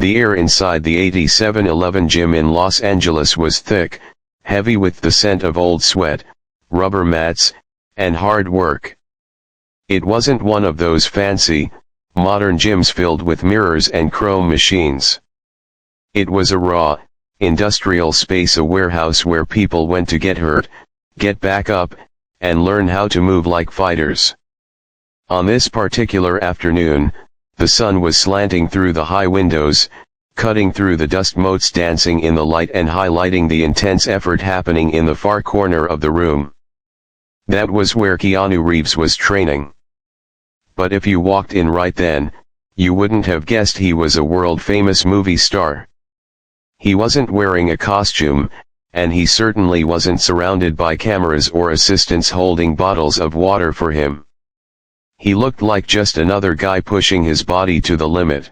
The air inside the 8711 gym in Los Angeles was thick, heavy with the scent of old sweat, rubber mats, and hard work. It wasn't one of those fancy, modern gyms filled with mirrors and chrome machines. It was a raw, industrial space, a warehouse where people went to get hurt, get back up, and learn how to move like fighters. On this particular afternoon, the sun was slanting through the high windows, cutting through the dust motes, dancing in the light and highlighting the intense effort happening in the far corner of the room. That was where Keanu Reeves was training. But if you walked in right then, you wouldn't have guessed he was a world-famous movie star. He wasn't wearing a costume, and he certainly wasn't surrounded by cameras or assistants holding bottles of water for him. He looked like just another guy pushing his body to the limit.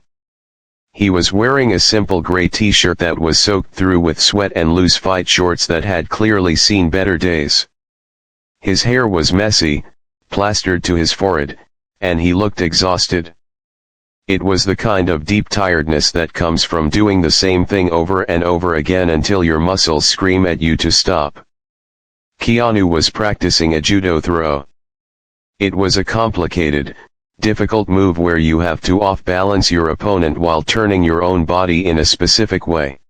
He was wearing a simple gray t-shirt that was soaked through with sweat and loose fight shorts that had clearly seen better days. His hair was messy, plastered to his forehead, and he looked exhausted. It was the kind of deep tiredness that comes from doing the same thing over and over again until your muscles scream at you to stop. Keanu was practicing a judo throw. It was a complicated, difficult move where you have to off-balance your opponent while turning your own body in a specific way.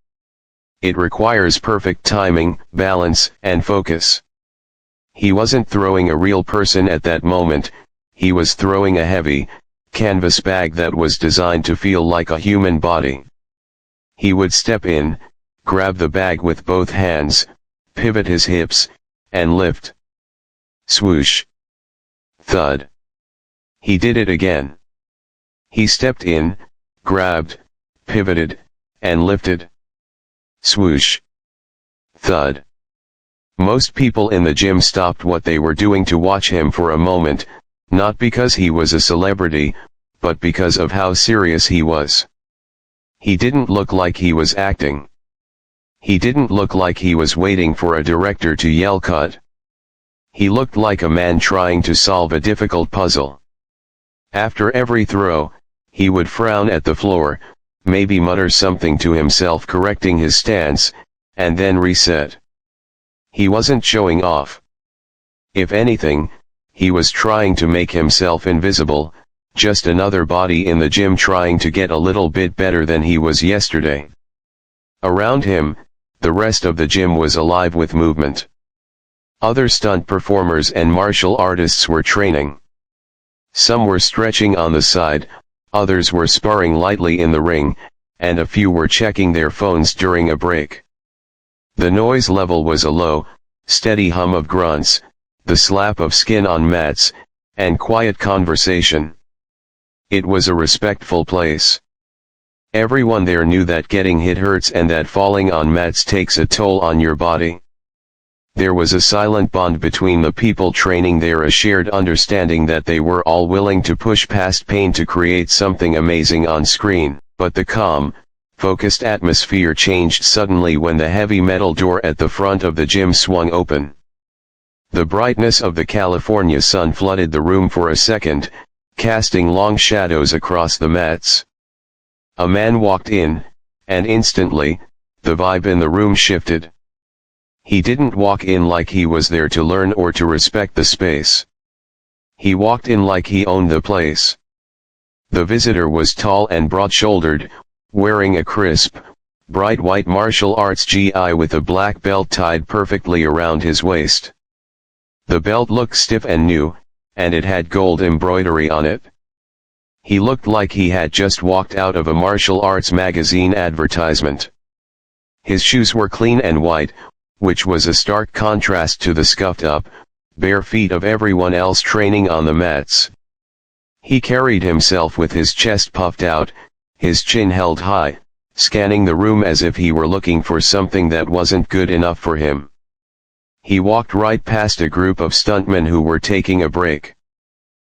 It requires perfect timing, balance, and focus. He wasn't throwing a real person at that moment, he was throwing a heavy, canvas bag that was designed to feel like a human body. He would step in, grab the bag with both hands, pivot his hips, and lift. Swoosh. Thud. He did it again. He stepped in, grabbed, pivoted, and lifted. Swoosh. Thud. Most people in the gym stopped what they were doing to watch him for a moment, not because he was a celebrity, but because of how serious he was. He didn't look like he was acting. He didn't look like he was waiting for a director to yell cut. He looked like a man trying to solve a difficult puzzle. After every throw, he would frown at the floor, maybe mutter something to himself correcting his stance, and then reset. He wasn't showing off. If anything, he was trying to make himself invisible, just another body in the gym trying to get a little bit better than he was yesterday. Around him, the rest of the gym was alive with movement. Other stunt performers and martial artists were training. Some were stretching on the side, others were sparring lightly in the ring, and a few were checking their phones during a break. The noise level was a low, steady hum of grunts, the slap of skin on mats, and quiet conversation. It was a respectful place. Everyone there knew that getting hit hurts and that falling on mats takes a toll on your body. There was a silent bond between the people training there, a shared understanding that they were all willing to push past pain to create something amazing on screen. But the calm, focused atmosphere changed suddenly when the heavy metal door at the front of the gym swung open. The brightness of the California sun flooded the room for a second, casting long shadows across the mats. A man walked in, and instantly, the vibe in the room shifted. He didn't walk in like he was there to learn or to respect the space. He walked in like he owned the place. The visitor was tall and broad-shouldered, wearing a crisp, bright white martial arts gi with a black belt tied perfectly around his waist. The belt looked stiff and new, and it had gold embroidery on it. He looked like he had just walked out of a martial arts magazine advertisement. His shoes were clean and white, which was a stark contrast to the scuffed up, bare feet of everyone else training on the mats. He carried himself with his chest puffed out, his chin held high, scanning the room as if he were looking for something that wasn't good enough for him. He walked right past a group of stuntmen who were taking a break.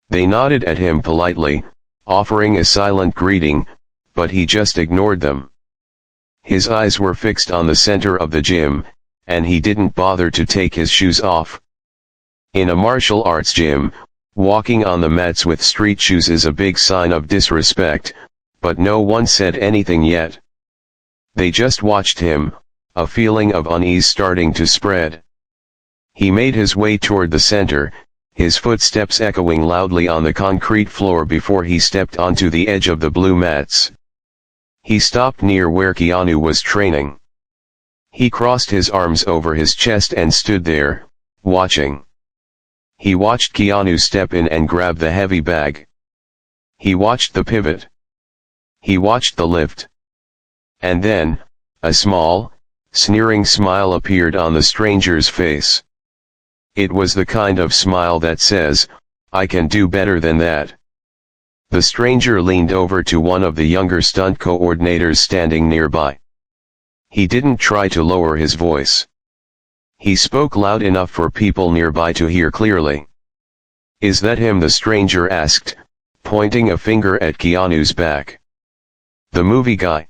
They nodded at him politely, offering a silent greeting, but he just ignored them. His eyes were fixed on the center of the gym, and he didn't bother to take his shoes off. In a martial arts gym, walking on the mats with street shoes is a big sign of disrespect, but no one said anything yet. They just watched him, a feeling of unease starting to spread. He made his way toward the center, his footsteps echoing loudly on the concrete floor before he stepped onto the edge of the blue mats. He stopped near where Keanu was training. He crossed his arms over his chest and stood there, watching. He watched Keanu step in and grab the heavy bag. He watched the pivot. He watched the lift. And then, a small, sneering smile appeared on the stranger's face. It was the kind of smile that says, "I can do better than that." The stranger leaned over to one of the younger stunt coordinators standing nearby. He didn't try to lower his voice. He spoke loud enough for people nearby to hear clearly. "Is that him?" the stranger asked, pointing a finger at Keanu's back. "The movie guy?"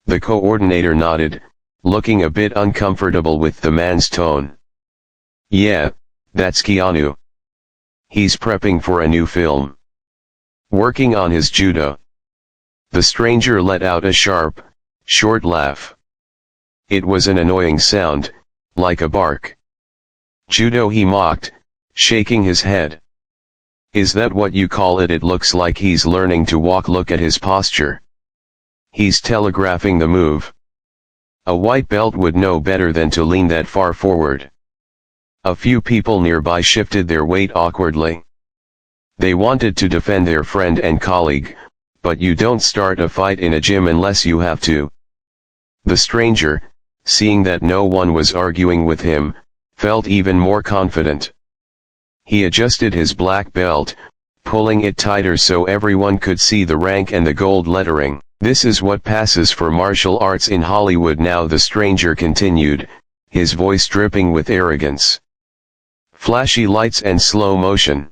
The coordinator nodded, looking a bit uncomfortable with the man's tone. "Yeah, that's Keanu. He's prepping for a new film. Working on his judo." The stranger let out a sharp, short laugh. It was an annoying sound, like a bark. "Judo?" he mocked, shaking his head. "Is that what you call it? It looks like he's learning to walk. Look at his posture. He's telegraphing the move. A white belt would know better than to lean that far forward." A few people nearby shifted their weight awkwardly. They wanted to defend their friend and colleague, but you don't start a fight in a gym unless you have to. The stranger, seeing that no one was arguing with him, felt even more confident. He adjusted his black belt, pulling it tighter so everyone could see the rank and the gold lettering. "This is what passes for martial arts in Hollywood now," the stranger continued, his voice dripping with arrogance. "Flashy lights and slow motion.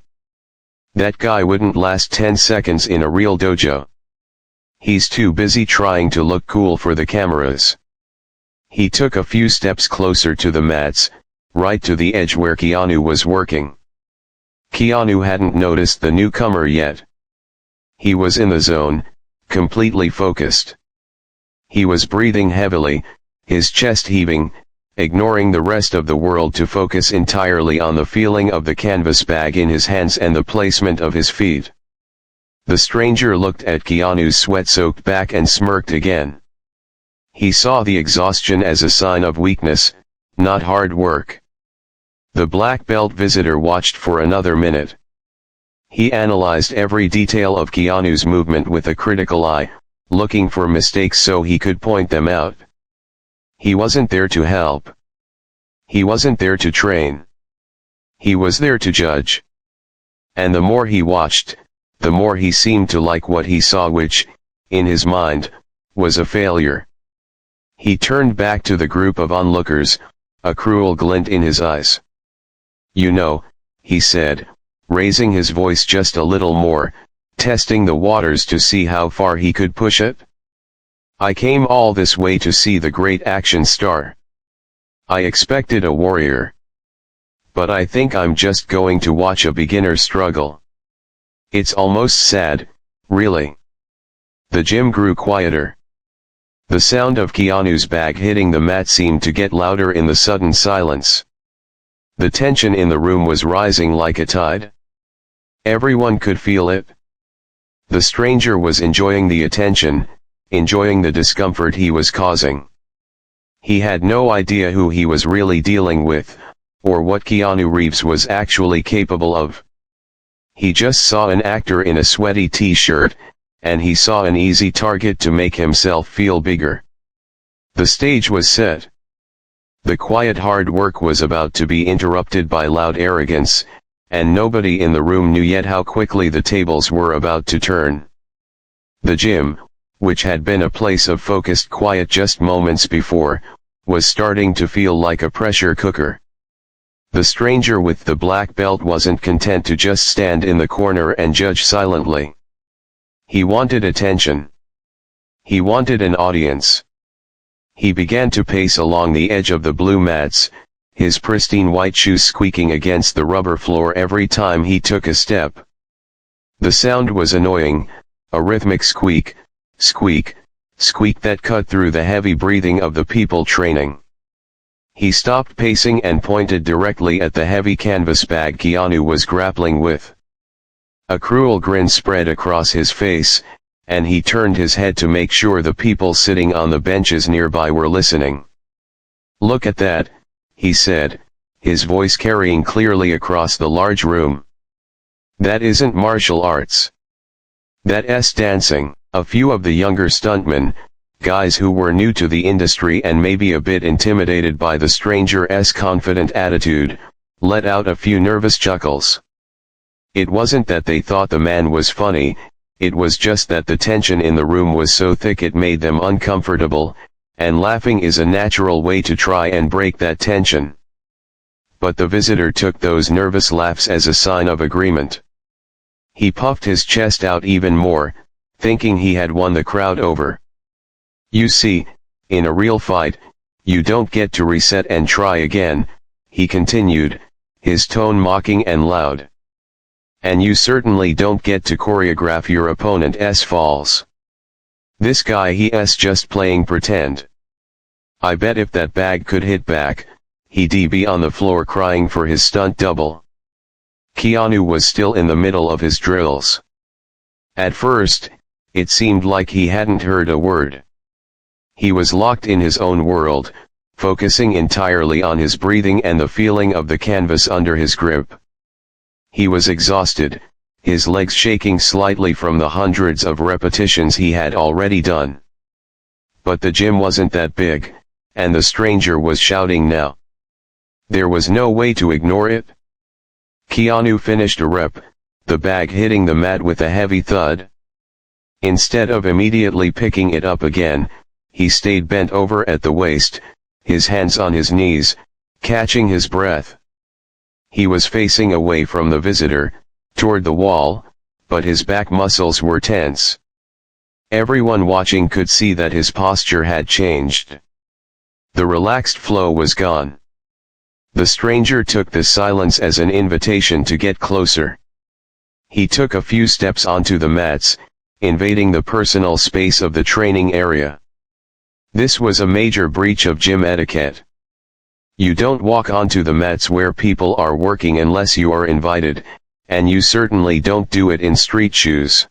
That guy wouldn't last 10 seconds in a real dojo. He's too busy trying to look cool for the cameras." He took a few steps closer to the mats, right to the edge where Keanu was working. Keanu hadn't noticed the newcomer yet. He was in the zone, completely focused. He was breathing heavily, his chest heaving, ignoring the rest of the world to focus entirely on the feeling of the canvas bag in his hands and the placement of his feet. The stranger looked at Keanu's sweat-soaked back and smirked again. He saw the exhaustion as a sign of weakness, not hard work. The black belt visitor watched for another minute. He analyzed every detail of Keanu's movement with a critical eye, looking for mistakes so he could point them out. He wasn't there to help. He wasn't there to train. He was there to judge. And the more he watched, the more he seemed to like what he saw, which, in his mind, was a failure. He turned back to the group of onlookers, a cruel glint in his eyes. "You know," he said, raising his voice just a little more, testing the waters to see how far he could push it. "I came all this way to see the great action star. I expected a warrior. But I think I'm just going to watch a beginner struggle. It's almost sad, really." The gym grew quieter. The sound of Keanu's bag hitting the mat seemed to get louder in the sudden silence. The tension in the room was rising like a tide. Everyone could feel it. The stranger was enjoying the attention, enjoying the discomfort he was causing. He had no idea who he was really dealing with, or what Keanu Reeves was actually capable of. He just saw an actor in a sweaty t-shirt, and he saw an easy target to make himself feel bigger. The stage was set. The quiet hard work was about to be interrupted by loud arrogance, and nobody in the room knew yet how quickly the tables were about to turn. The gym, which had been a place of focused quiet just moments before, was starting to feel like a pressure cooker. The stranger with the black belt wasn't content to just stand in the corner and judge silently. He wanted attention. He wanted an audience. He began to pace along the edge of the blue mats, his pristine white shoes squeaking against the rubber floor every time he took a step. The sound was annoying, a rhythmic squeak, squeak, squeak that cut through the heavy breathing of the people training. He stopped pacing and pointed directly at the heavy canvas bag Keanu was grappling with. A cruel grin spread across his face, and he turned his head to make sure the people sitting on the benches nearby were listening. "Look at that," he said, his voice carrying clearly across the large room. "That isn't martial arts. That's dancing." A few of the younger stuntmen, guys who were new to the industry and maybe a bit intimidated by the stranger's confident attitude, let out a few nervous chuckles. It wasn't that they thought the man was funny, it was just that the tension in the room was so thick it made them uncomfortable, and laughing is a natural way to try and break that tension. But the visitor took those nervous laughs as a sign of agreement. He puffed his chest out even more, thinking he had won the crowd over. "You see, in a real fight, you don't get to reset and try again," he continued, his tone mocking and loud. "And you certainly don't get to choreograph your opponent's falls. This guy he's just playing pretend. I bet if that bag could hit back, he'd be on the floor crying for his stunt double." Keanu was still in the middle of his drills. At first, it seemed like he hadn't heard a word. He was locked in his own world, focusing entirely on his breathing and the feeling of the canvas under his grip. He was exhausted, his legs shaking slightly from the hundreds of repetitions he had already done. But the gym wasn't that big, and the stranger was shouting now. There was no way to ignore it. Keanu finished a rep, the bag hitting the mat with a heavy thud. Instead of immediately picking it up again, he stayed bent over at the waist, his hands on his knees, catching his breath. He was facing away from the visitor, toward the wall, but his back muscles were tense. Everyone watching could see that his posture had changed. The relaxed flow was gone. The stranger took the silence as an invitation to get closer. He took a few steps onto the mats, invading the personal space of the training area. This was a major breach of gym etiquette. You don't walk onto the mats where people are working unless you are invited, and you certainly don't do it in street shoes.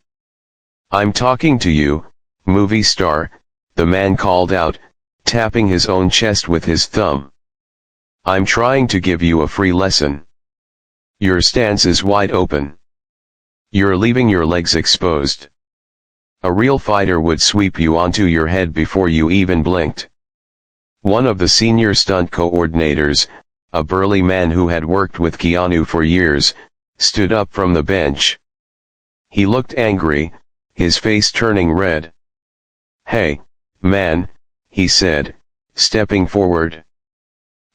"I'm talking to you, movie star," the man called out, tapping his own chest with his thumb. "I'm trying to give you a free lesson. Your stance is wide open. You're leaving your legs exposed. A real fighter would sweep you onto your head before you even blinked." One of the senior stunt coordinators, a burly man who had worked with Keanu for years, stood up from the bench. He looked angry, his face turning red. "Hey, man," he said, stepping forward.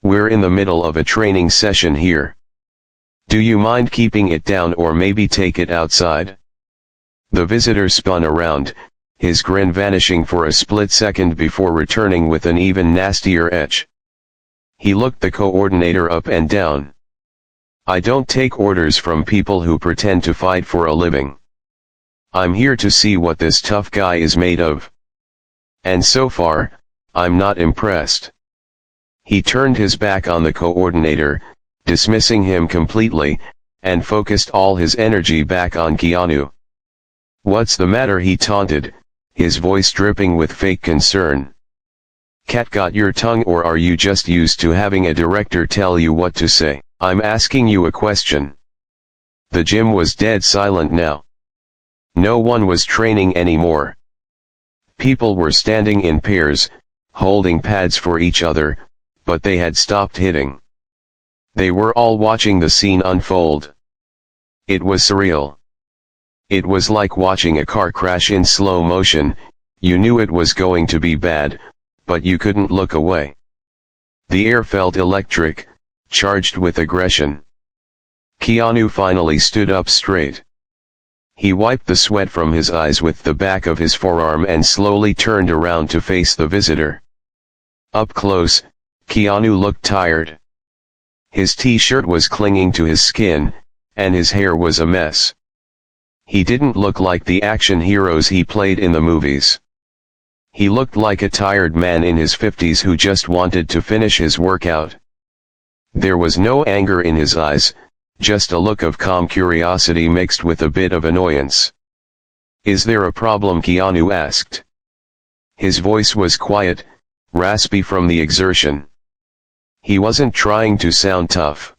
"We're in the middle of a training session here. Do you mind keeping it down or maybe take it outside?" The visitor spun around, his grin vanishing for a split second before returning with an even nastier etch. He looked the coordinator up and down. "I don't take orders from people who pretend to fight for a living. I'm here to see what this tough guy is made of. And so far, I'm not impressed." He turned his back on the coordinator, dismissing him completely, and focused all his energy back on Keanu. "What's the matter?" he taunted, his voice dripping with fake concern. "Cat got your tongue, or are you just used to having a director tell you what to say? I'm asking you a question." The gym was dead silent now. No one was training anymore. People were standing in pairs, holding pads for each other, but they had stopped hitting. They were all watching the scene unfold. It was surreal. It was like watching a car crash in slow motion. You knew it was going to be bad, but you couldn't look away. The air felt electric, charged with aggression. Keanu finally stood up straight. He wiped the sweat from his eyes with the back of his forearm and slowly turned around to face the visitor. Up close, Keanu looked tired. His t-shirt was clinging to his skin, and his hair was a mess. He didn't look like the action heroes he played in the movies. He looked like a tired man in his 50s who just wanted to finish his workout. There was no anger in his eyes, just a look of calm curiosity mixed with a bit of annoyance. "Is there a problem?" Keanu asked. His voice was quiet, raspy from the exertion. He wasn't trying to sound tough.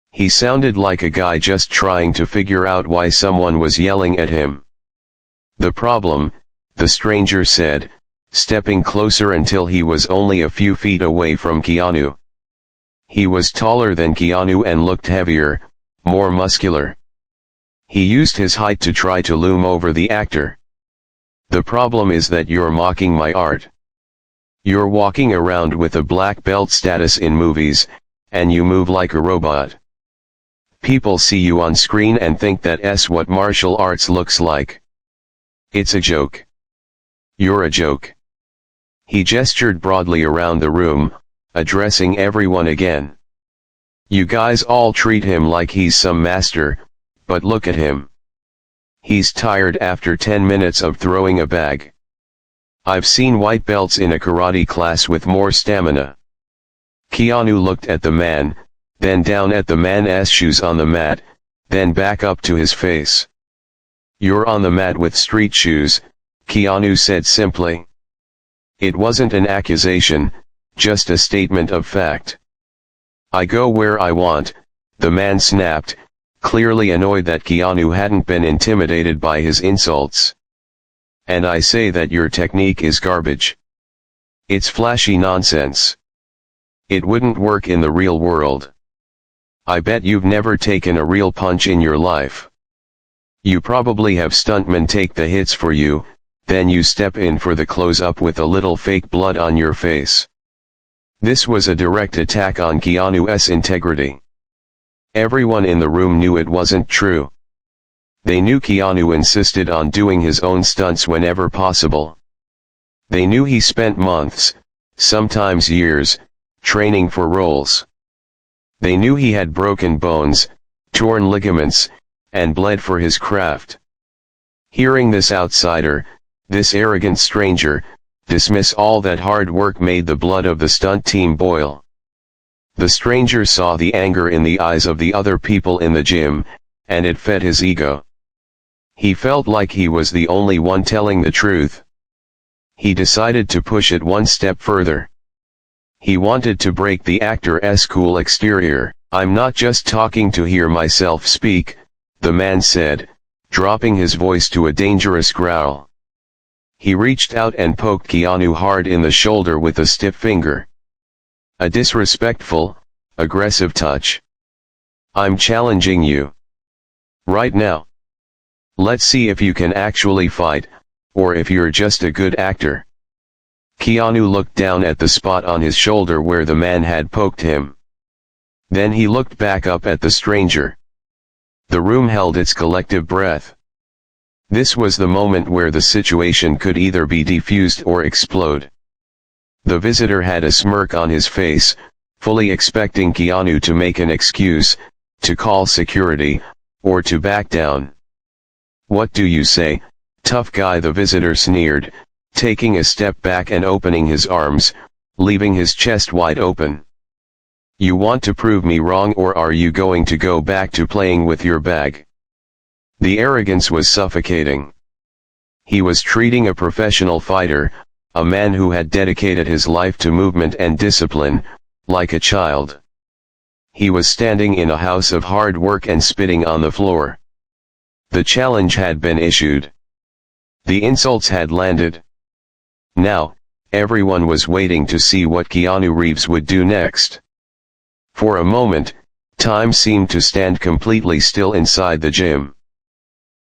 He sounded like a guy just trying to figure out why someone was yelling at him. "The problem," the stranger said, stepping closer until he was only a few feet away from Keanu. He was taller than Keanu and looked heavier, more muscular. He used his height to try to loom over the actor. "The problem is that you're mocking my art. You're walking around with a black belt status in movies, and you move like a robot. People see you on screen and think that's what martial arts looks like. It's a joke. You're a joke." He gestured broadly around the room, addressing everyone again. "You guys all treat him like he's some master, but look at him. He's tired after 10 minutes of throwing a bag. I've seen white belts in a karate class with more stamina." Keanu looked at the man, then down at the man's shoes on the mat, then back up to his face. "You're on the mat with street shoes," Keanu said simply. It wasn't an accusation, just a statement of fact. "I go where I want," the man snapped, clearly annoyed that Keanu hadn't been intimidated by his insults. "And I say that your technique is garbage. It's flashy nonsense. It wouldn't work in the real world. I bet you've never taken a real punch in your life. You probably have stuntmen take the hits for you, then you step in for the close-up with a little fake blood on your face." This was a direct attack on Keanu's integrity. Everyone in the room knew it wasn't true. They knew Keanu insisted on doing his own stunts whenever possible. They knew he spent months, sometimes years, training for roles. They knew he had broken bones, torn ligaments, and bled for his craft. Hearing this outsider, this arrogant stranger, dismiss all that hard work made the blood of the stunt team boil. The stranger saw the anger in the eyes of the other people in the gym, and it fed his ego. He felt like he was the only one telling the truth. He decided to push it one step further. He wanted to break the actor's cool exterior. "I'm not just talking to hear myself speak," the man said, dropping his voice to a dangerous growl. He reached out and poked Keanu hard in the shoulder with a stiff finger. A disrespectful, aggressive touch. "I'm challenging you. Right now. Let's see if you can actually fight, or if you're just a good actor." Keanu looked down at the spot on his shoulder where the man had poked him. Then he looked back up at the stranger. The room held its collective breath. This was the moment where the situation could either be defused or explode. The visitor had a smirk on his face, fully expecting Keanu to make an excuse, to call security, or to back down. "What do you say, tough guy?" the visitor sneered, taking a step back and opening his arms, leaving his chest wide open. "You want to prove me wrong, or are you going to go back to playing with your bag?" The arrogance was suffocating. He was treating a professional fighter, a man who had dedicated his life to movement and discipline, like a child. He was standing in a house of hard work and spitting on the floor. The challenge had been issued. The insults had landed. Now, everyone was waiting to see what Keanu Reeves would do next. For a moment, time seemed to stand completely still inside the gym.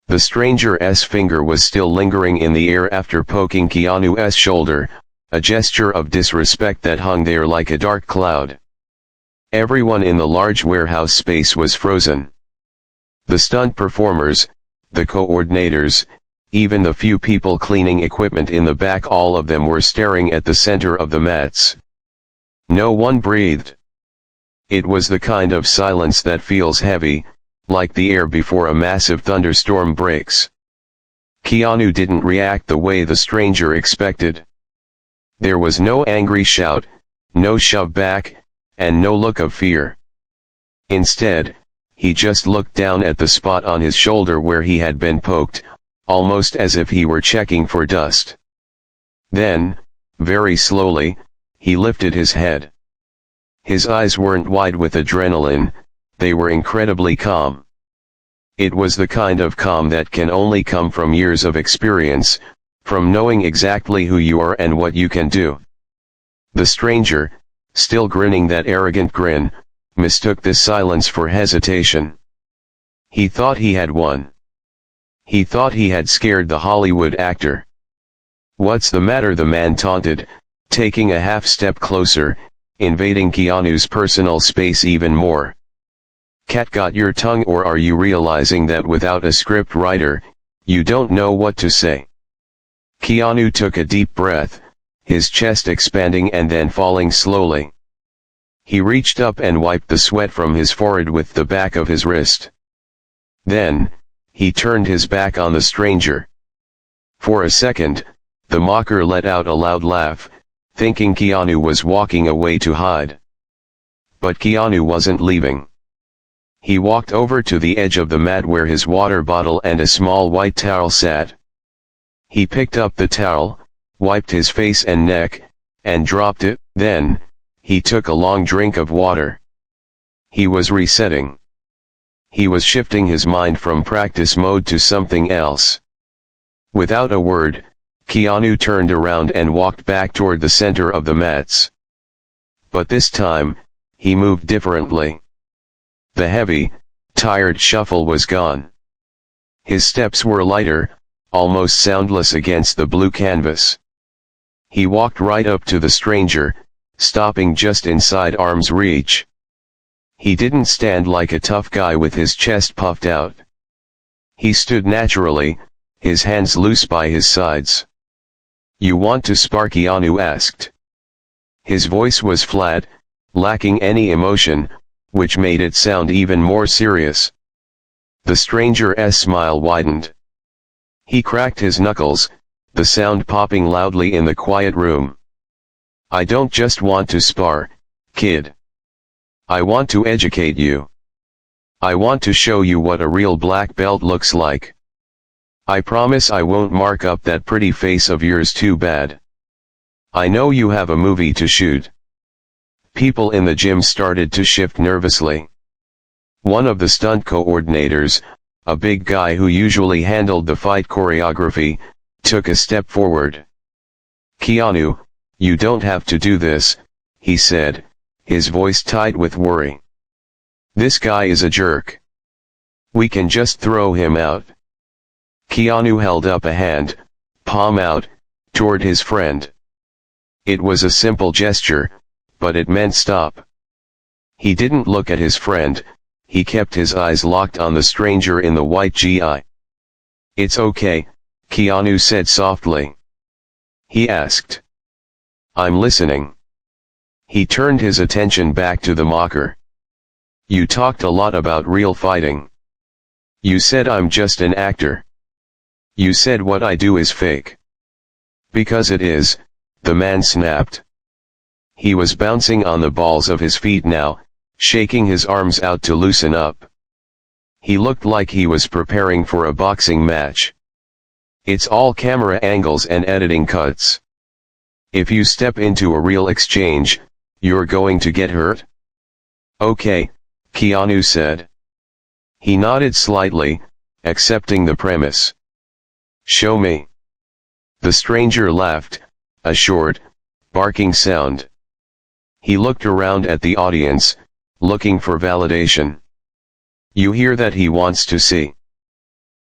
The stranger's finger was still lingering in the air after poking Keanu's shoulder, a gesture of disrespect that hung there like a dark cloud. Everyone in the large warehouse space was frozen. The stunt performers, the coordinators, even the few people cleaning equipment in the back, all of them were staring at the center of the mats. No one breathed. It was the kind of silence that feels heavy, like the air before a massive thunderstorm breaks. Keanu didn't react the way the stranger expected. There was no angry shout, no shove back, and no look of fear. Instead, he just looked down at the spot on his shoulder where he had been poked, almost as if he were checking for dust. Then, very slowly, he lifted his head. His eyes weren't wide with adrenaline, they were incredibly calm. It was the kind of calm that can only come from years of experience, from knowing exactly who you are and what you can do. The stranger, still grinning that arrogant grin, mistook this silence for hesitation. He thought he had won. He thought he had scared the Hollywood actor. "What's the matter?" the man taunted, taking a half step closer, invading Keanu's personal space even more. "Cat got your tongue, or are you realizing that without a script writer, you don't know what to say?" Keanu took a deep breath, his chest expanding and then falling slowly. He reached up and wiped the sweat from his forehead with the back of his wrist. Then, he turned his back on the stranger. For a second, the mocker let out a loud laugh, thinking Keanu was walking away to hide. But Keanu wasn't leaving. He walked over to the edge of the mat where his water bottle and a small white towel sat. He picked up the towel, wiped his face and neck, and dropped it. Then, he took a long drink of water. He was resetting. He was shifting his mind from practice mode to something else. Without a word, Keanu turned around and walked back toward the center of the mats. But this time, he moved differently. The heavy, tired shuffle was gone. His steps were lighter, almost soundless against the blue canvas. He walked right up to the stranger, stopping just inside arm's reach. He didn't stand like a tough guy with his chest puffed out. He stood naturally, his hands loose by his sides. "You want to spar?" Keanu asked. His voice was flat, lacking any emotion, which made it sound even more serious. The stranger's smile widened. He cracked his knuckles, the sound popping loudly in the quiet room. "I don't just want to spar, kid. I want to educate you. I want to show you what a real black belt looks like. I promise I won't mark up that pretty face of yours too bad. I know you have a movie to shoot." People in the gym started to shift nervously. One of the stunt coordinators, a big guy who usually handled the fight choreography, took a step forward. "Keanu, you don't have to do this," he said, his voice tight with worry. "This guy is a jerk. We can just throw him out." Keanu held up a hand, palm out, toward his friend. It was a simple gesture, but it meant stop. He didn't look at his friend, he kept his eyes locked on the stranger in the white gi. "It's okay," Keanu said softly. He asked. "I'm listening." He turned his attention back to the mocker. "You talked a lot about real fighting. You said I'm just an actor. You said what I do is fake." "Because it is," the man snapped. He was bouncing on the balls of his feet now, shaking his arms out to loosen up. He looked like he was preparing for a boxing match. "It's all camera angles and editing cuts. If you step into a real exchange, you're going to get hurt?" "Okay," Keanu said. He nodded slightly, accepting the premise. "Show me." The stranger laughed, a short, barking sound. He looked around at the audience, looking for validation. "You hear that? He wants to see."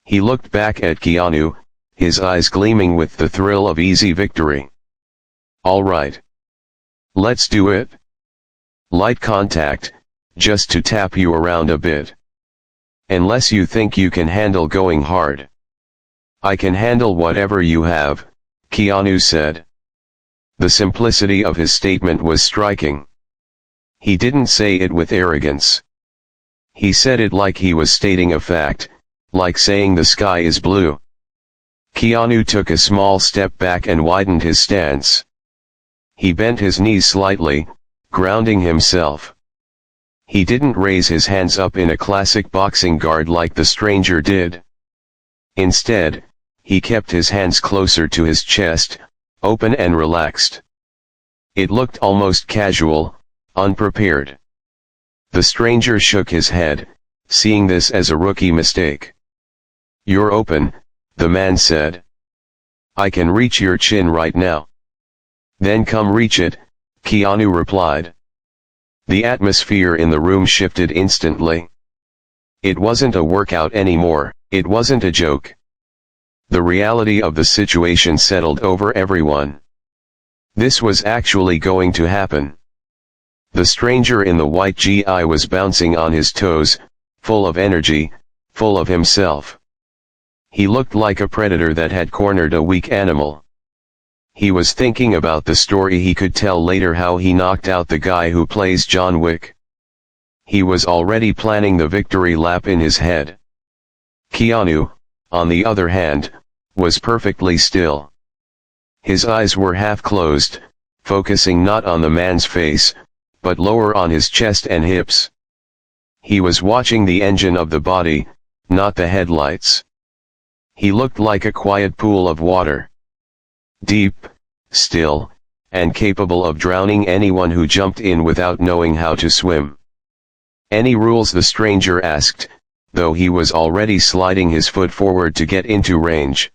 He looked back at Keanu, his eyes gleaming with the thrill of easy victory. "All right. Let's do it. Light contact, just to tap you around a bit. Unless you think you can handle going hard." "I can handle whatever you have," Keanu said. The simplicity of his statement was striking. He didn't say it with arrogance. He said it like he was stating a fact, like saying the sky is blue. Keanu took a small step back and widened his stance. He bent his knees slightly, grounding himself. He didn't raise his hands up in a classic boxing guard like the stranger did. Instead, he kept his hands closer to his chest, open and relaxed. It looked almost casual, unprepared. The stranger shook his head, seeing this as a rookie mistake. "You're open," the man said. "I can reach your chin right now." "Then come reach it," Keanu replied. The atmosphere in the room shifted instantly. It wasn't a workout anymore, it wasn't a joke. The reality of the situation settled over everyone. This was actually going to happen. The stranger in the white GI was bouncing on his toes, full of energy, full of himself. He looked like a predator that had cornered a weak animal. He was thinking about the story he could tell later, how he knocked out the guy who plays John Wick. He was already planning the victory lap in his head. Keanu, on the other hand, was perfectly still. His eyes were half closed, focusing not on the man's face, but lower on his chest and hips. He was watching the engine of the body, not the headlights. He looked like a quiet pool of water. Deep, still, and capable of drowning anyone who jumped in without knowing how to swim. "Any rules?" the stranger asked, though he was already sliding his foot forward to get into range.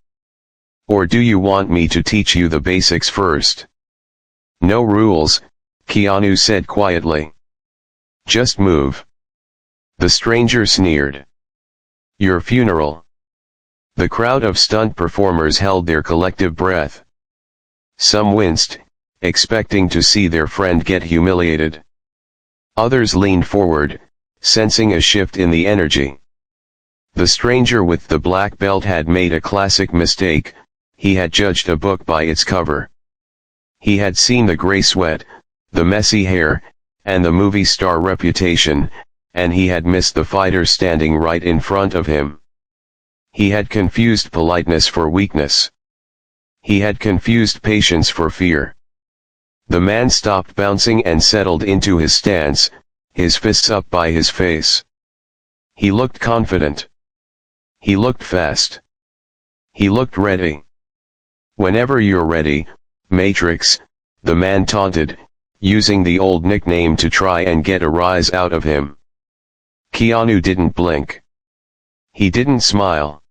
"Or do you want me to teach you the basics first?" "No rules," Keanu said quietly. "Just move." The stranger sneered. "Your funeral." The crowd of stunt performers held their collective breath. Some winced, expecting to see their friend get humiliated. Others leaned forward, sensing a shift in the energy. The stranger with the black belt had made a classic mistake. He had judged a book by its cover. He had seen the gray sweat, the messy hair, and the movie star reputation, and he had missed the fighter standing right in front of him. He had confused politeness for weakness. He had confused patience for fear. The man stopped bouncing and settled into his stance, his fists up by his face. He looked confident. He looked fast. He looked ready. "Whenever you're ready, Matrix," the man taunted, using the old nickname to try and get a rise out of him. Keanu didn't blink. He didn't smile.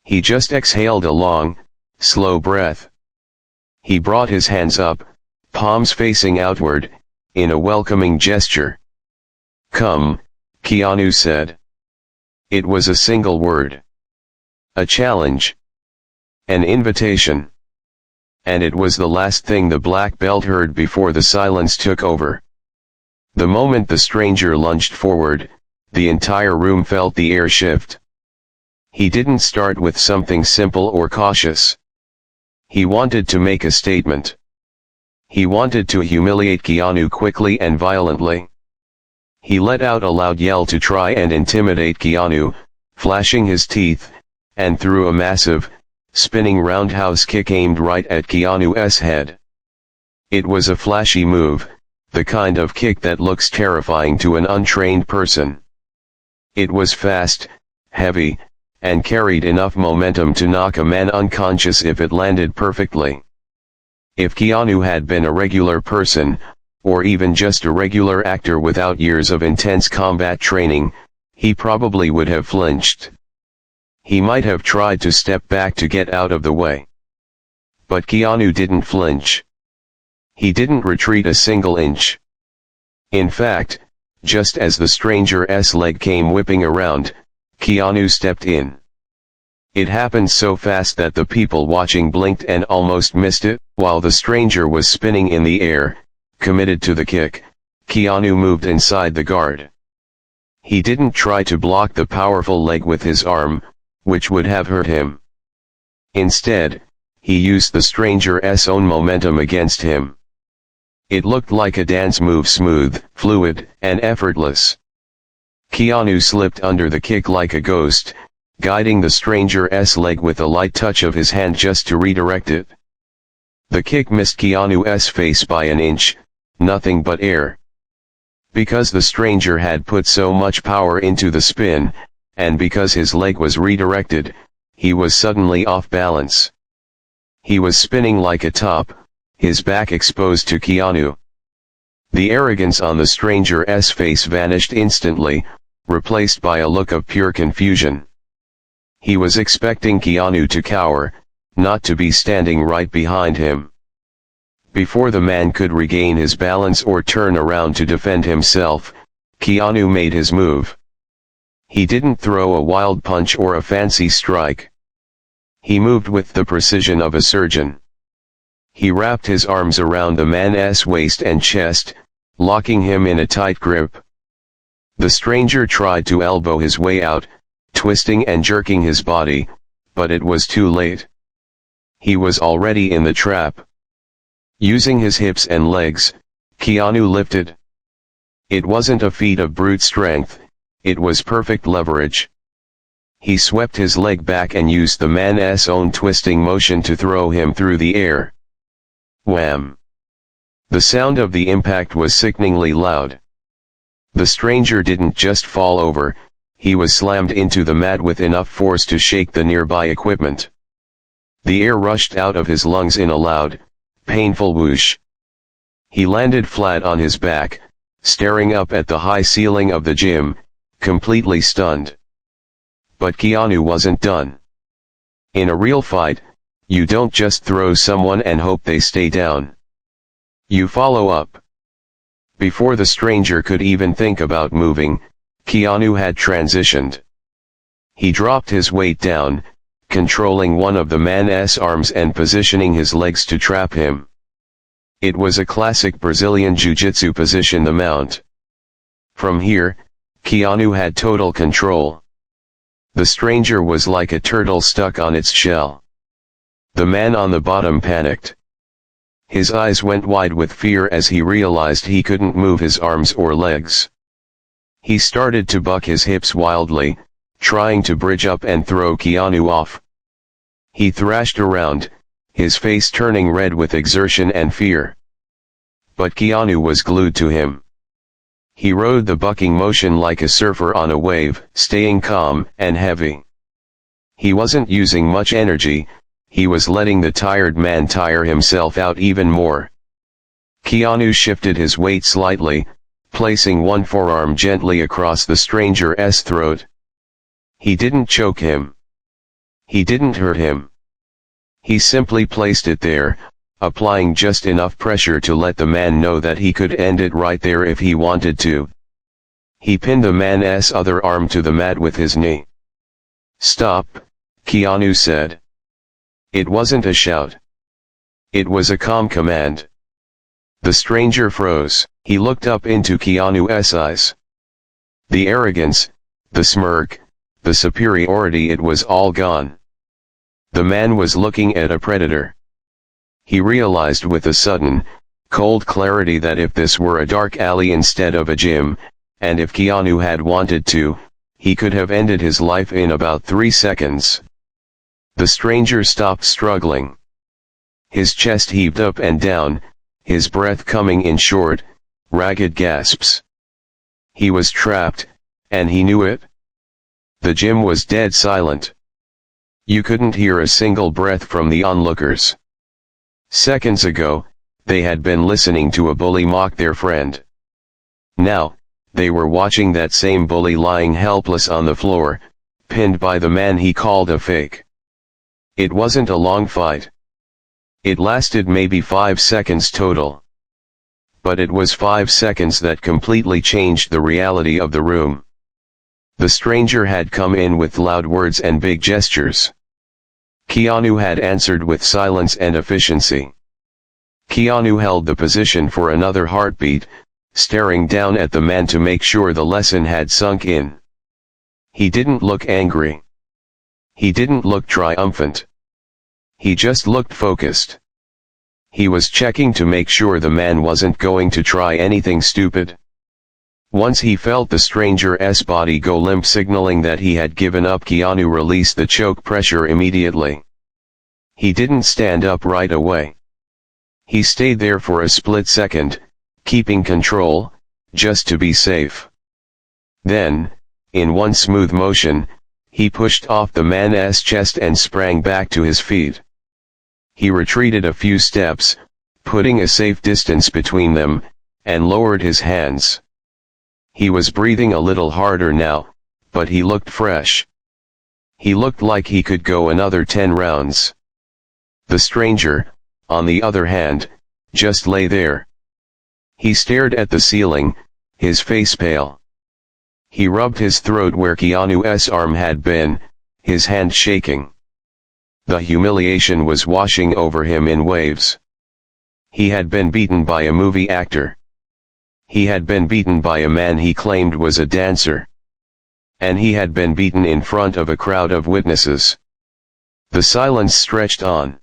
He just exhaled a long, slow breath. He brought his hands up, palms facing outward, in a welcoming gesture. "Come," Keanu said. It was a single word. A challenge. An invitation. And it was the last thing the black belt heard before the silence took over. The moment the stranger lunged forward, the entire room felt the air shift. He didn't start with something simple or cautious. He wanted to make a statement. He wanted to humiliate Keanu quickly and violently. He let out a loud yell to try and intimidate Keanu, flashing his teeth, and threw a massive, spinning roundhouse kick aimed right at Keanu's head. It was a flashy move, the kind of kick that looks terrifying to an untrained person. It was fast, heavy, and carried enough momentum to knock a man unconscious if it landed perfectly. If Keanu had been a regular person, or even just a regular actor without years of intense combat training, he probably would have flinched. He might have tried to step back to get out of the way. But Keanu didn't flinch. He didn't retreat a single inch. In fact, just as the stranger's leg came whipping around, Keanu stepped in. It happened so fast that the people watching blinked and almost missed it. While the stranger was spinning in the air, committed to the kick, Keanu moved inside the guard. He didn't try to block the powerful leg with his arm, which would have hurt him. Instead, he used the stranger's own momentum against him. It looked like a dance move, smooth, fluid, and effortless. Keanu slipped under the kick like a ghost, guiding the stranger's leg with a light touch of his hand just to redirect it. The kick missed Keanu's face by an inch, nothing but air. Because the stranger had put so much power into the spin, and because his leg was redirected, he was suddenly off balance. He was spinning like a top, his back exposed to Keanu. The arrogance on the stranger's face vanished instantly, replaced by a look of pure confusion. He was expecting Keanu to cower, not to be standing right behind him. Before the man could regain his balance or turn around to defend himself, Keanu made his move. He didn't throw a wild punch or a fancy strike. He moved with the precision of a surgeon. He wrapped his arms around the man's waist and chest, locking him in a tight grip. The stranger tried to elbow his way out, twisting and jerking his body, but it was too late. He was already in the trap. Using his hips and legs, Keanu lifted. It wasn't a feat of brute strength, it was perfect leverage. He swept his leg back and used the man's own twisting motion to throw him through the air. Wham! The sound of the impact was sickeningly loud. The stranger didn't just fall over, he was slammed into the mat with enough force to shake the nearby equipment. The air rushed out of his lungs in a loud, painful whoosh. He landed flat on his back, staring up at the high ceiling of the gym, completely stunned. But Keanu wasn't done. In a real fight, you don't just throw someone and hope they stay down. You follow up. Before the stranger could even think about moving, Keanu had transitioned. He dropped his weight down, controlling one of the man's arms and positioning his legs to trap him. It was a classic Brazilian jiu-jitsu position, the mount. From here, Keanu had total control. The stranger was like a turtle stuck on its shell. The man on the bottom panicked. His eyes went wide with fear as he realized he couldn't move his arms or legs. He started to buck his hips wildly, trying to bridge up and throw Keanu off. He thrashed around, his face turning red with exertion and fear. But Keanu was glued to him. He rode the bucking motion like a surfer on a wave, staying calm and heavy. He wasn't using much energy, he was letting the tired man tire himself out even more. Keanu shifted his weight slightly, placing one forearm gently across the stranger's throat. He didn't choke him. He didn't hurt him. He simply placed it there, applying just enough pressure to let the man know that he could end it right there if he wanted to. He pinned the man's other arm to the mat with his knee. "Stop," Keanu said. It wasn't a shout. It was a calm command. The stranger froze. He looked up into Keanu's eyes. The arrogance, the smirk, the superiority, it was all gone. The man was looking at a predator. He realized with a sudden, cold clarity that if this were a dark alley instead of a gym, and if Keanu had wanted to, he could have ended his life in about 3 seconds. The stranger stopped struggling. His chest heaved up and down, his breath coming in short, ragged gasps. He was trapped, and he knew it. The gym was dead silent. You couldn't hear a single breath from the onlookers. Seconds ago, they had been listening to a bully mock their friend. Now, they were watching that same bully lying helpless on the floor, pinned by the man he called a fake. It wasn't a long fight. It lasted maybe 5 seconds total. But it was 5 seconds that completely changed the reality of the room. The stranger had come in with loud words and big gestures. Keanu had answered with silence and efficiency. Keanu held the position for another heartbeat, staring down at the man to make sure the lesson had sunk in. He didn't look angry. He didn't look triumphant. He just looked focused. He was checking to make sure the man wasn't going to try anything stupid. Once he felt the stranger's body go limp, signaling that he had given up, Keanu released the choke pressure immediately. He didn't stand up right away. He stayed there for a split second, keeping control, just to be safe. Then, in one smooth motion, he pushed off the man's chest and sprang back to his feet. He retreated a few steps, putting a safe distance between them, and lowered his hands. He was breathing a little harder now, but he looked fresh. He looked like he could go another 10 rounds. The stranger, on the other hand, just lay there. He stared at the ceiling, his face pale. He rubbed his throat where Keanu's arm had been, his hand shaking. The humiliation was washing over him in waves. He had been beaten by a movie actor. He had been beaten by a man he claimed was a dancer. And he had been beaten in front of a crowd of witnesses. The silence stretched on.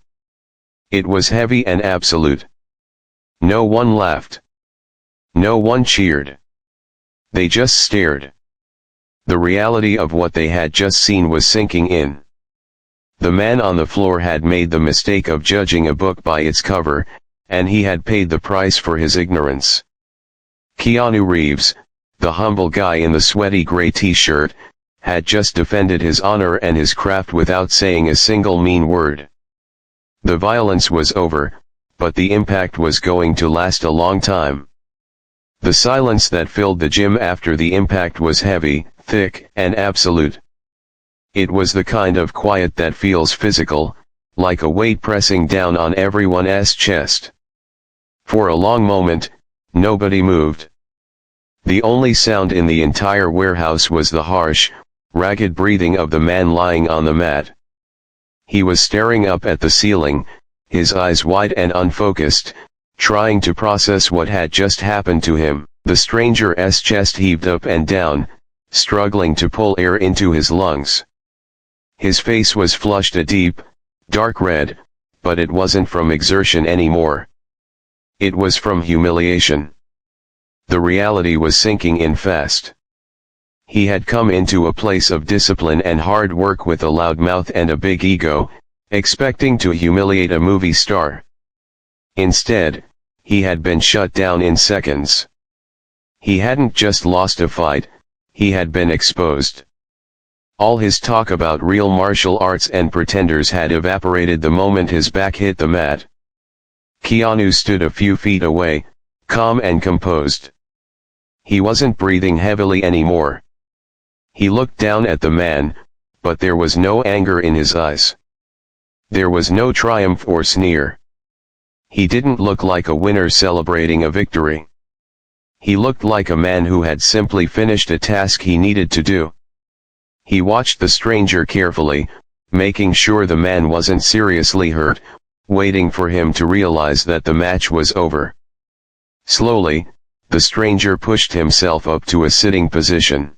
It was heavy and absolute. No one laughed. No one cheered. They just stared. The reality of what they had just seen was sinking in. The man on the floor had made the mistake of judging a book by its cover, and he had paid the price for his ignorance. Keanu Reeves, the humble guy in the sweaty gray t-shirt, had just defended his honor and his craft without saying a single mean word. The violence was over, but the impact was going to last a long time. The silence that filled the gym after the impact was heavy, thick, and absolute. It was the kind of quiet that feels physical, like a weight pressing down on everyone's chest. For a long moment, nobody moved. The only sound in the entire warehouse was the harsh, ragged breathing of the man lying on the mat. He was staring up at the ceiling, his eyes wide and unfocused, trying to process what had just happened to him. The stranger's chest heaved up and down, struggling to pull air into his lungs. His face was flushed a deep, dark red, but it wasn't from exertion anymore. It was from humiliation. The reality was sinking in fast. He had come into a place of discipline and hard work with a loud mouth and a big ego, expecting to humiliate a movie star. Instead, he had been shut down in seconds. He hadn't just lost a fight, he had been exposed. All his talk about real martial arts and pretenders had evaporated the moment his back hit the mat. Keanu stood a few feet away, calm and composed. He wasn't breathing heavily anymore. He looked down at the man, but there was no anger in his eyes. There was no triumph or sneer. He didn't look like a winner celebrating a victory. He looked like a man who had simply finished a task he needed to do. He watched the stranger carefully, making sure the man wasn't seriously hurt, waiting for him to realize that the match was over. Slowly, the stranger pushed himself up to a sitting position.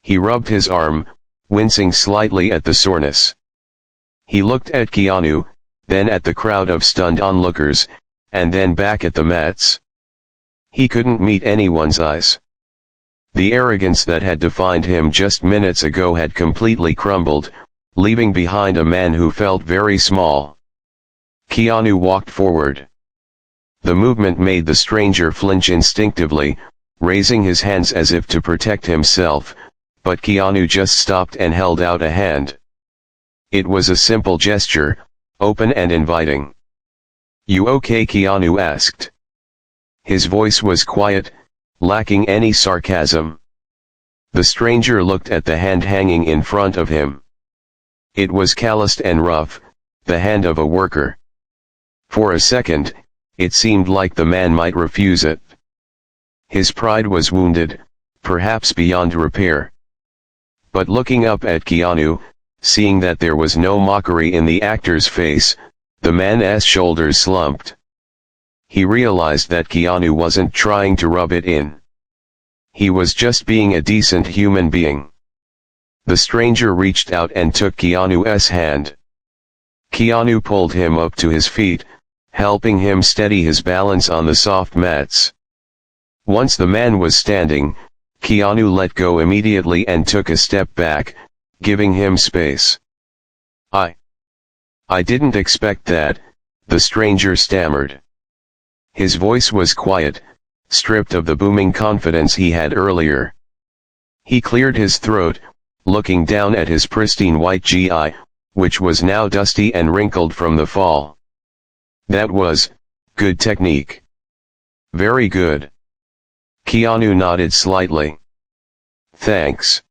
He rubbed his arm, wincing slightly at the soreness. He looked at Keanu, then at the crowd of stunned onlookers, and then back at the mats. He couldn't meet anyone's eyes. The arrogance that had defined him just minutes ago had completely crumbled, leaving behind a man who felt very small. Keanu walked forward. The movement made the stranger flinch instinctively, raising his hands as if to protect himself, but Keanu just stopped and held out a hand. It was a simple gesture, open and inviting. "You okay?" Keanu asked. His voice was quiet, lacking any sarcasm. The stranger looked at the hand hanging in front of him. It was calloused and rough, the hand of a worker. For a second, it seemed like the man might refuse it. His pride was wounded, perhaps beyond repair. But looking up at Keanu, seeing that there was no mockery in the actor's face, the man's shoulders slumped. He realized that Keanu wasn't trying to rub it in. He was just being a decent human being. The stranger reached out and took Keanu's hand. Keanu pulled him up to his feet, helping him steady his balance on the soft mats. Once the man was standing, Keanu let go immediately and took a step back, giving him space. I didn't expect that," the stranger stammered. His voice was quiet, stripped of the booming confidence he had earlier. He cleared his throat, looking down at his pristine white GI, which was now dusty and wrinkled from the fall. That was good technique. Very good. Keanu nodded slightly. Thanks.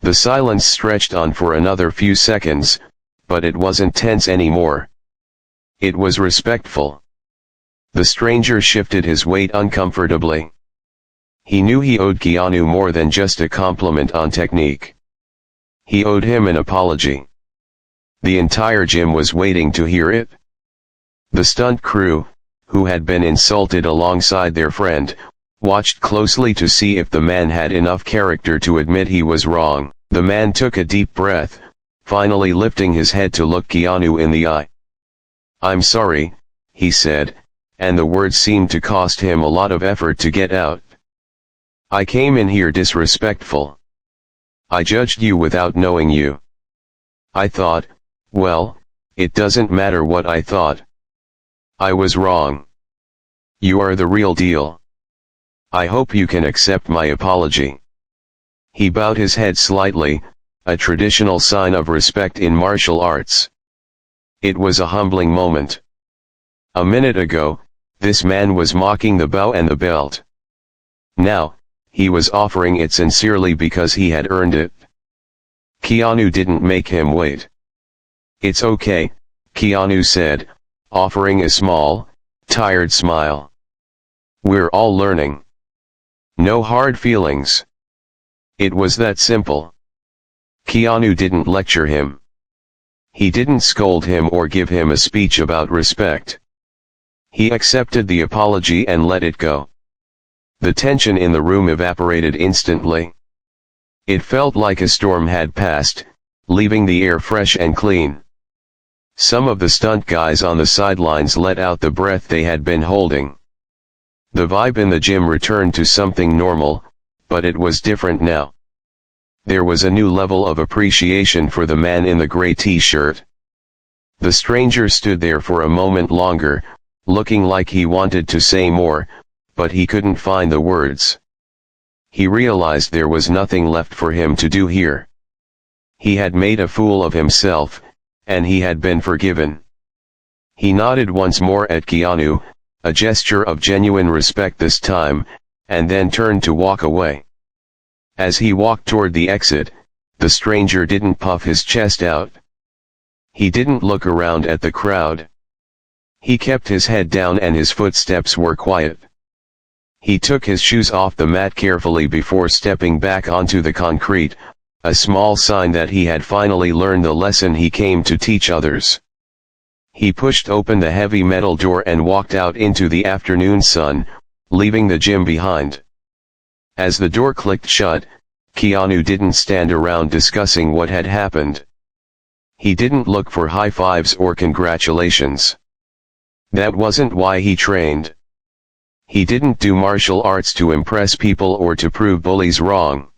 The silence stretched on for another few seconds, but it wasn't tense anymore. It was respectful. The stranger shifted his weight uncomfortably. He knew he owed Keanu more than just a compliment on technique. He owed him an apology. The entire gym was waiting to hear it. The stunt crew, who had been insulted alongside their friend, watched closely to see if the man had enough character to admit he was wrong. The man took a deep breath, finally lifting his head to look Keanu in the eye. "I'm sorry," he said, and the words seemed to cost him a lot of effort to get out. "I came in here disrespectful. I judged you without knowing you. I thought, well, it doesn't matter what I thought. I was wrong. You are the real deal. I hope you can accept my apology." He bowed his head slightly, a traditional sign of respect in martial arts. It was a humbling moment. A minute ago, this man was mocking the bow and the belt. Now, he was offering it sincerely because he had earned it. Keanu didn't make him wait. "It's okay," Keanu said, offering a small, tired smile. "We're all learning. No hard feelings." It was that simple. Keanu didn't lecture him. He didn't scold him or give him a speech about respect. He accepted the apology and let it go. The tension in the room evaporated instantly. It felt like a storm had passed, leaving the air fresh and clean. Some of the stunt guys on the sidelines let out the breath they had been holding. The vibe in the gym returned to something normal, but it was different now. There was a new level of appreciation for the man in the gray t-shirt. The stranger stood there for a moment longer, looking like he wanted to say more, but he couldn't find the words. He realized there was nothing left for him to do here. He had made a fool of himself, and he had been forgiven. He nodded once more at Keanu, a gesture of genuine respect this time, and then turned to walk away. As he walked toward the exit, the stranger didn't puff his chest out. He didn't look around at the crowd. He kept his head down and his footsteps were quiet. He took his shoes off the mat carefully before stepping back onto the concrete, a small sign that he had finally learned the lesson he came to teach others. He pushed open the heavy metal door and walked out into the afternoon sun, leaving the gym behind. As the door clicked shut, Keanu didn't stand around discussing what had happened. He didn't look for high fives or congratulations. That wasn't why he trained. He didn't do martial arts to impress people or to prove bullies wrong.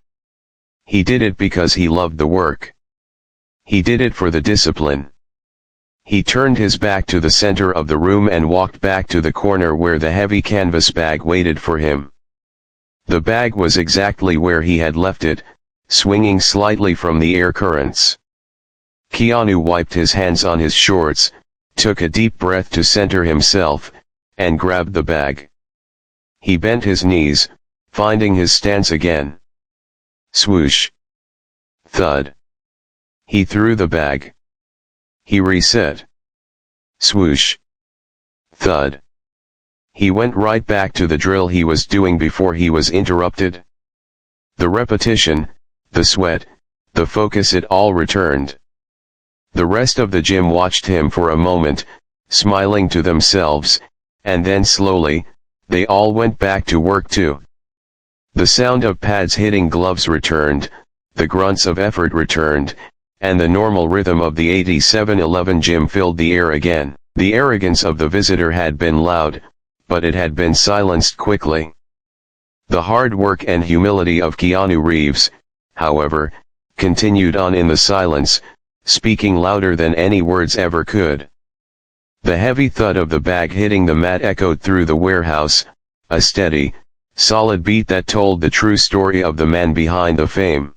He did it because he loved the work. He did it for the discipline. He turned his back to the center of the room and walked back to the corner where the heavy canvas bag waited for him. The bag was exactly where he had left it, swinging slightly from the air currents. Keanu wiped his hands on his shorts, took a deep breath to center himself, and grabbed the bag. He bent his knees, finding his stance again. Swoosh. Thud. He threw the bag. He reset. Swoosh. Thud. He went right back to the drill he was doing before he was interrupted. The repetition, the sweat, the focus, it all returned. The rest of the gym watched him for a moment, smiling to themselves, and then slowly, they all went back to work too. The sound of pads hitting gloves returned, the grunts of effort returned, and the normal rhythm of the 8711 gym filled the air again. The arrogance of the visitor had been loud, but it had been silenced quickly. The hard work and humility of Keanu Reeves, however, continued on in the silence, speaking louder than any words ever could. The heavy thud of the bag hitting the mat echoed through the warehouse, a steady, solid beat that told the true story of the man behind the fame.